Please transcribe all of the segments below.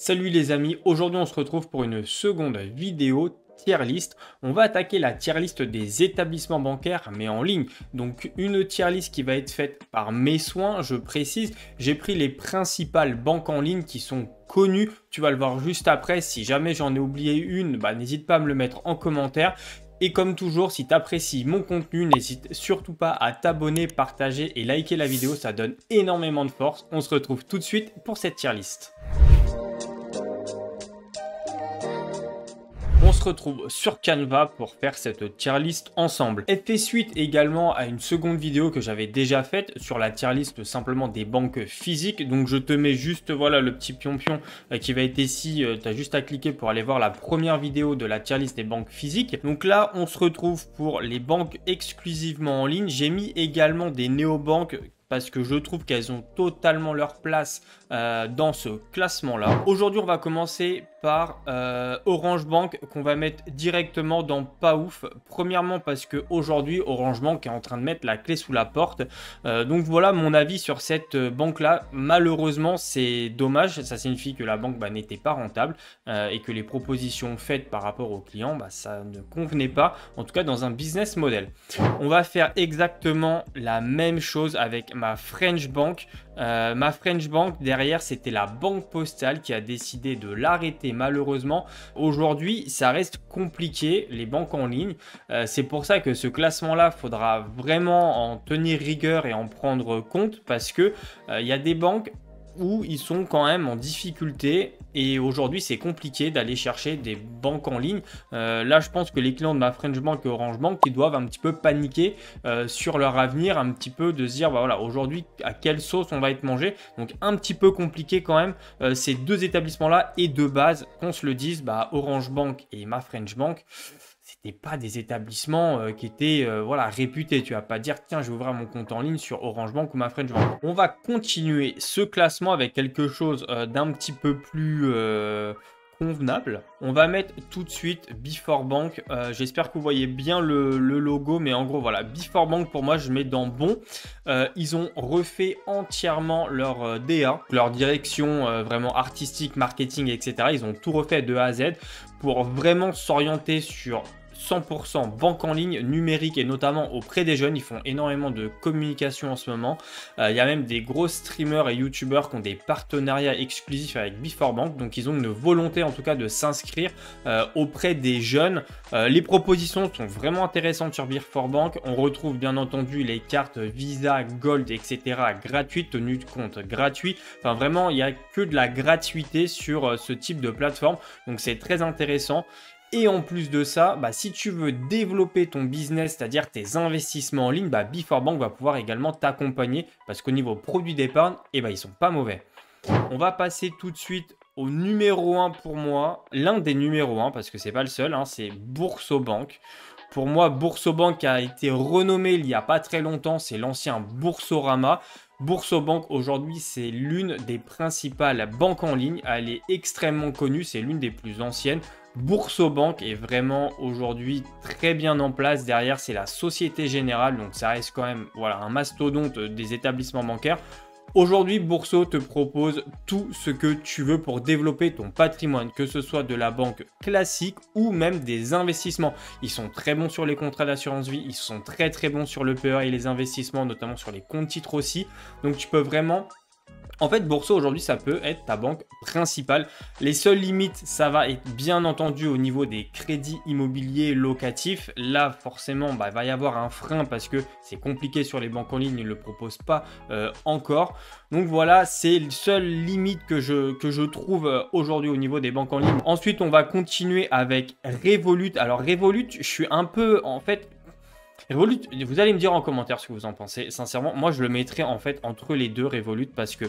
Salut les amis, aujourd'hui on se retrouve pour une seconde vidéo tier list. On va attaquer la tier list des établissements bancaires mais en ligne. Donc une tier list qui va être faite par mes soins, je précise. J'ai pris les principales banques en ligne qui sont connues. Tu vas le voir juste après. Si jamais j'en ai oublié une, n'hésite pas à me le mettre en commentaire. Et comme toujours, si tu apprécies mon contenu, n'hésite surtout pas à t'abonner, partager et liker la vidéo. Ça donne énormément de force. On se retrouve tout de suite pour cette tier list. On se retrouve sur Canva pour faire cette tier list ensemble. Elle fait suite également à une seconde vidéo que j'avais déjà faite sur la tier list simplement des banques physiques. Donc je te mets juste voilà le petit pion-pion qui va être ici. Tu as juste à cliquer pour aller voir la première vidéo de la tier list des banques physiques. Donc là, on se retrouve pour les banques exclusivement en ligne. J'ai mis également des néobanques parce que je trouve qu'elles ont totalement leur place dans ce classement-là. Aujourd'hui, on va commencer par Orange Bank qu'on va mettre directement dans pas ouf. Premièrement parce que aujourd'hui Orange Bank est en train de mettre la clé sous la porte. Donc voilà mon avis sur cette banque-là. Malheureusement, c'est dommage. Ça signifie que la banque n'était pas rentable et que les propositions faites par rapport aux clients, ça ne convenait pas. En tout cas, dans un business model. On va faire exactement la même chose avec ma French Bank. Ma French Bank, derrière, c'était la Banque Postale qui a décidé de l'arrêter malheureusement. Aujourd'hui, ça reste compliqué, les banques en ligne. C'est pour ça que ce classement-là, il faudra vraiment en tenir rigueur et en prendre compte parce que il y a des banques où ils sont quand même en difficulté et aujourd'hui c'est compliqué d'aller chercher des banques en ligne. Là je pense que les clients de ma French Bank et Orange Bank ils doivent un petit peu paniquer sur leur avenir, un petit peu de se dire voilà aujourd'hui à quelle sauce on va être mangé. Donc un petit peu compliqué quand même ces deux établissements là et de base qu'on se le dise, Orange Bank et ma French Bank, c'était pas des établissements qui étaient voilà, réputés. Tu vas pas dire tiens je vais ouvrir mon compte en ligne sur Orange Bank ou ma French Bank. On va continuer ce classement avec quelque chose d'un petit peu plus convenable. On va mettre tout de suite Before Bank. J'espère que vous voyez bien le logo, mais en gros voilà, Before Bank pour moi je mets dans bon. Ils ont refait entièrement leur DA, leur direction vraiment artistique, marketing, etc. Ils ont tout refait de A à Z pour vraiment s'orienter sur 100% banque en ligne, numérique et notamment auprès des jeunes. Ils font énormément de communication en ce moment. Il y a même des gros streamers et youtubeurs qui ont des partenariats exclusifs avec Before Bank. Donc ils ont une volonté en tout cas de s'inscrire auprès des jeunes. Les propositions sont vraiment intéressantes sur Before Bank. On retrouve bien entendu les cartes Visa, Gold, etc. gratuites, tenues de compte gratuit. Enfin vraiment, il n'y a que de la gratuité sur ce type de plateforme. Donc c'est très intéressant. Et en plus de ça, si tu veux développer ton business, c'est-à-dire tes investissements en ligne, Before Bank va pouvoir également t'accompagner parce qu'au niveau produit d'épargne, ils sont pas mauvais. On va passer tout de suite au numéro 1 pour moi, l'un des numéros 1 parce que c'est pas le seul, c'est Boursobank. Pour moi, Boursobank a été renommé il n'y a pas très longtemps, c'est l'ancien Boursorama. Boursobank aujourd'hui c'est l'une des principales banques en ligne, elle est extrêmement connue, c'est l'une des plus anciennes. Boursobank est vraiment aujourd'hui très bien en place. Derrière, c'est la Société Générale, donc ça reste quand même un mastodonte des établissements bancaires. Aujourd'hui, Bourso te propose tout ce que tu veux pour développer ton patrimoine, que ce soit de la banque classique ou même des investissements. Ils sont très bons sur les contrats d'assurance vie, ils sont très bons sur le PEA et les investissements, notamment sur les comptes titres aussi. Donc tu peux vraiment... En fait, Bourso, aujourd'hui, ça peut être ta banque principale. Les seules limites, ça va être bien entendu au niveau des crédits immobiliers locatifs. Là, forcément, il va y avoir un frein parce que c'est compliqué sur les banques en ligne, ils ne le proposent pas encore. Donc voilà, c'est les seules limites que je trouve aujourd'hui au niveau des banques en ligne. Ensuite, on va continuer avec Revolut. Alors Revolut, je suis un peu, en fait... Revolut, vous allez me dire en commentaire ce que vous en pensez. Sincèrement, moi je le mettrais en fait entre les deux Revolut parce que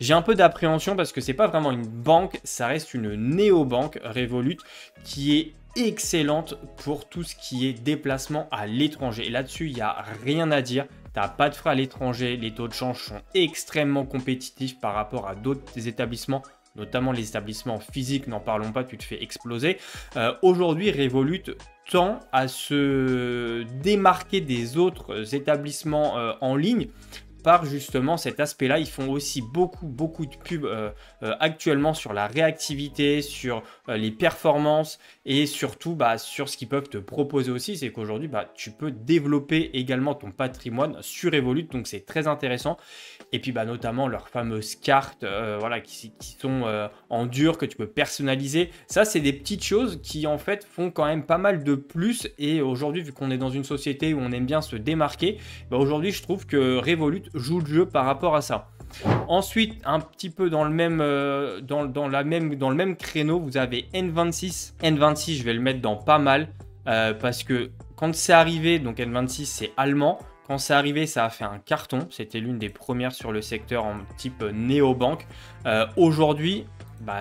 j'ai un peu d'appréhension parce que c'est pas vraiment une banque, ça reste une néobanque Revolut qui est excellente pour tout ce qui est déplacement à l'étranger. Et là-dessus, il n'y a rien à dire. Tu n'as pas de frais à l'étranger, les taux de change sont extrêmement compétitifs par rapport à d'autres établissements, notamment les établissements physiques, n'en parlons pas, tu te fais exploser. Aujourd'hui, Revolut tend à se démarquer des autres établissements en ligne par justement cet aspect-là. Ils font aussi beaucoup de pubs actuellement sur la réactivité, sur les performances et surtout sur ce qu'ils peuvent te proposer aussi. C'est qu'aujourd'hui, tu peux développer également ton patrimoine sur Revolut, donc c'est très intéressant. Et puis notamment leurs fameuses cartes voilà, qui sont en dur, que tu peux personnaliser. Ça, c'est des petites choses qui en fait font quand même pas mal de plus. Et aujourd'hui, vu qu'on est dans une société où on aime bien se démarquer, aujourd'hui, je trouve que Revolut joue le jeu par rapport à ça. Ensuite, un petit peu dans le même, dans le même créneau, vous avez N26. N26, je vais le mettre dans pas mal parce que quand c'est arrivé, donc N26, c'est allemand. Quand c'est arrivé, ça a fait un carton. C'était l'une des premières sur le secteur en type néobanque. Aujourd'hui,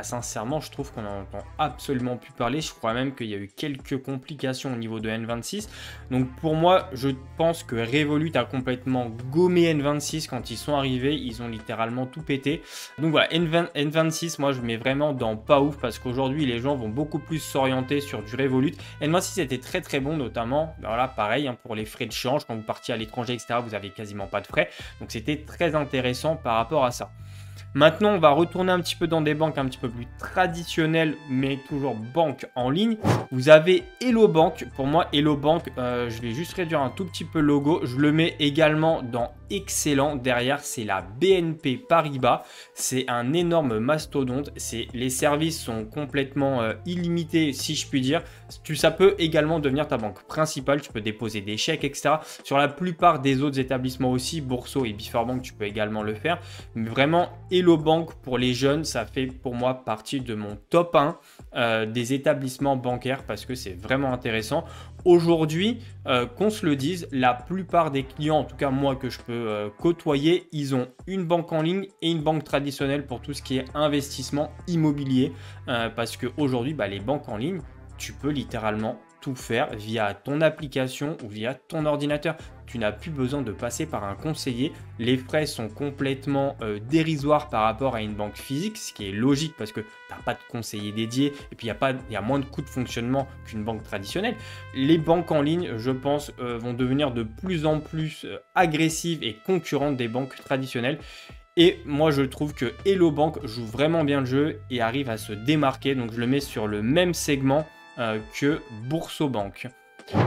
sincèrement, je trouve qu'on n'en entend absolument plus parler. Je crois même qu'il y a eu quelques complications au niveau de N26. Donc pour moi, je pense que Revolut a complètement gommé N26 quand ils sont arrivés. Ils ont littéralement tout pété. Donc voilà, N26, moi je mets vraiment dans pas ouf parce qu'aujourd'hui, les gens vont beaucoup plus s'orienter sur du Revolut. N26 était très bon, notamment, voilà, pareil, pour les frais de change. Quand vous partiez à l'étranger, etc., vous avez quasiment pas de frais. Donc c'était très intéressant par rapport à ça. Maintenant, on va retourner un petit peu dans des banques un petit peu plus traditionnelles, mais toujours banques en ligne. Vous avez Hello Bank. Pour moi, Hello Bank, je vais juste réduire un tout petit peu le logo. Je le mets également dans excellent. Derrière, c'est la BNP Paribas. C'est un énorme mastodonte. Les services sont complètement illimités, si je puis dire. Ça peut également devenir ta banque principale. Tu peux déposer des chèques, etc. Sur la plupart des autres établissements aussi, Bourso et Before Bank, tu peux également le faire. Mais vraiment, Hello Bank pour les jeunes, ça fait pour moi partie de mon top 1 des établissements bancaires parce que c'est vraiment intéressant. Aujourd'hui, qu'on se le dise, la plupart des clients, en tout cas moi que je peux côtoyer, ils ont une banque en ligne et une banque traditionnelle pour tout ce qui est investissement immobilier parce qu'aujourd'hui, les banques en ligne, tu peux littéralement tout faire via ton application ou via ton ordinateur. Tu n'as plus besoin de passer par un conseiller. Les frais sont complètement dérisoires par rapport à une banque physique, ce qui est logique parce que tu n'as pas de conseiller dédié et puis il y a moins de coûts de fonctionnement qu'une banque traditionnelle. Les banques en ligne, je pense, vont devenir de plus en plus agressives et concurrentes des banques traditionnelles. Et moi, je trouve que Hello Bank joue vraiment bien le jeu et arrive à se démarquer. Donc, je le mets sur le même segment que Bourso Bank.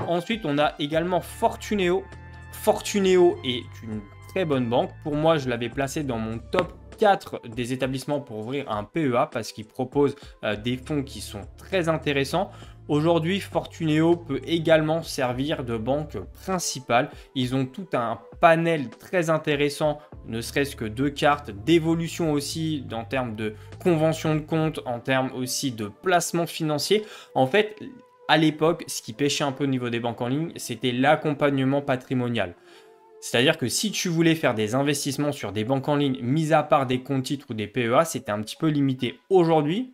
Ensuite, on a également Fortuneo. Fortuneo est une très bonne banque. Pour moi, je l'avais placé dans mon top 4 des établissements pour ouvrir un PEA parce qu'ils proposent des fonds qui sont très intéressants. Aujourd'hui, Fortuneo peut également servir de banque principale. Ils ont tout un panel très intéressant, ne serait-ce que de cartes, d'évolution aussi en termes de convention de compte, en termes aussi de placement financier. En fait, à l'époque, ce qui pêchait un peu au niveau des banques en ligne, c'était l'accompagnement patrimonial. C'est-à-dire que si tu voulais faire des investissements sur des banques en ligne, mis à part des comptes titres ou des PEA, c'était un petit peu limité. Aujourd'hui,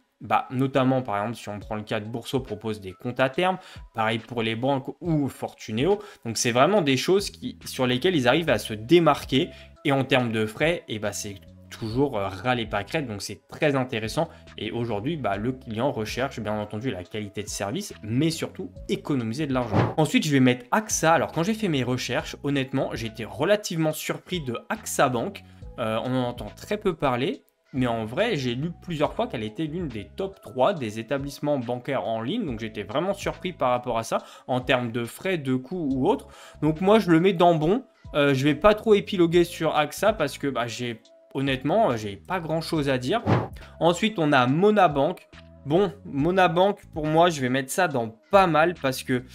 notamment par exemple si on prend le cas de Bourso, propose des comptes à terme, pareil pour les banques ou Fortuneo. Donc c'est vraiment des choses sur lesquelles ils arrivent à se démarquer et en termes de frais, c'est toujours ras les pâquerettes, donc c'est très intéressant. Et aujourd'hui, le client recherche bien entendu la qualité de service, mais surtout économiser de l'argent. Ensuite, je vais mettre AXA. Alors quand j'ai fait mes recherches, honnêtement, j'ai été relativement surpris de AXA Bank. On en entend très peu parler. Mais en vrai, j'ai lu plusieurs fois qu'elle était l'une des top 3 des établissements bancaires en ligne. Donc j'étais vraiment surpris par rapport à ça, en termes de frais, de coûts ou autres. Donc moi, je le mets dans bon. Je vais pas trop épiloguer sur AXA parce que honnêtement, j'ai pas grand chose à dire. Ensuite, on a Monabank. Bon, Monabank, pour moi, je vais mettre ça dans pas mal parce que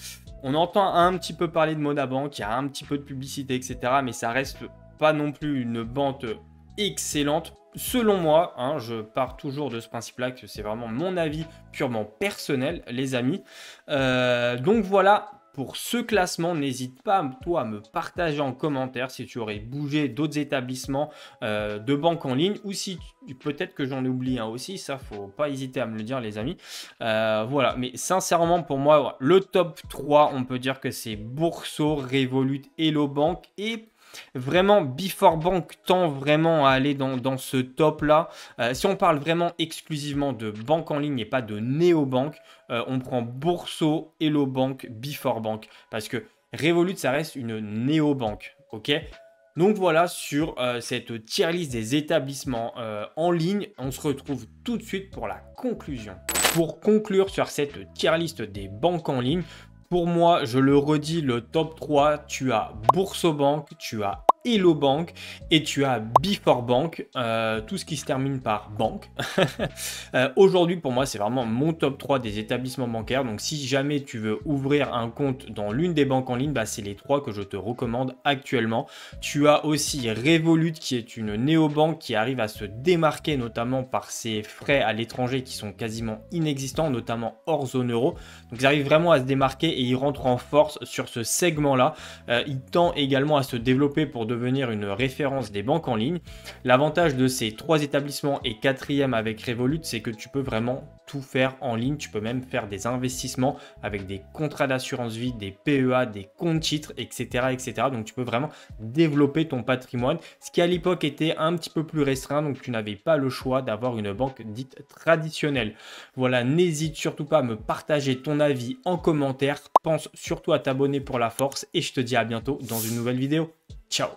on entend un petit peu parler de Monabank, il y a un petit peu de publicité, etc. Mais ça reste pas non plus une banque excellente. Selon moi, je pars toujours de ce principe-là, que c'est vraiment mon avis purement personnel, les amis. Donc voilà, pour ce classement, n'hésite pas, toi, à me partager en commentaire si tu aurais bougé d'autres établissements de banque en ligne ou si peut-être que j'en oublie un aussi. Ça, faut pas hésiter à me le dire, les amis. Voilà, mais sincèrement, pour moi, le top 3, on peut dire que c'est Bourso, Revolut, Hello Bank et vraiment, Before Bank tend vraiment à aller dans ce top-là. Si on parle vraiment exclusivement de banque en ligne et pas de néobanque, on prend Bourso, Hello Bank, Before Bank. Parce que Revolut, ça reste une néobanque, ok ? Donc voilà sur cette tier list des établissements en ligne. On se retrouve tout de suite pour la conclusion. Pour conclure sur cette tier list des banques en ligne, pour moi, je le redis, le top 3, tu as Boursobank, tu as Hello Bank et tu as Before Bank, tout ce qui se termine par banque. Aujourd'hui, pour moi, c'est vraiment mon top 3 des établissements bancaires. Donc, si jamais tu veux ouvrir un compte dans l'une des banques en ligne, bah, c'est les 3 que je te recommande actuellement. Tu as aussi Revolut, qui est une néobanque qui arrive à se démarquer, notamment par ses frais à l'étranger qui sont quasiment inexistants, notamment hors zone euro. Donc, ils arrivent vraiment à se démarquer et ils rentrent en force sur ce segment-là. Il tend également à se développer pour devenir une référence des banques en ligne. L'avantage de ces 3 établissements et 4e avec Revolut, c'est que tu peux vraiment tout faire en ligne. Tu peux même faire des investissements avec des contrats d'assurance vie, des PEA, des comptes titres, etc., etc. Donc, tu peux vraiment développer ton patrimoine, ce qui à l'époque était un petit peu plus restreint. Donc, tu n'avais pas le choix d'avoir une banque dite traditionnelle. Voilà, n'hésite surtout pas à me partager ton avis en commentaire. Pense surtout à t'abonner pour la force et je te dis à bientôt dans une nouvelle vidéo. Ciao!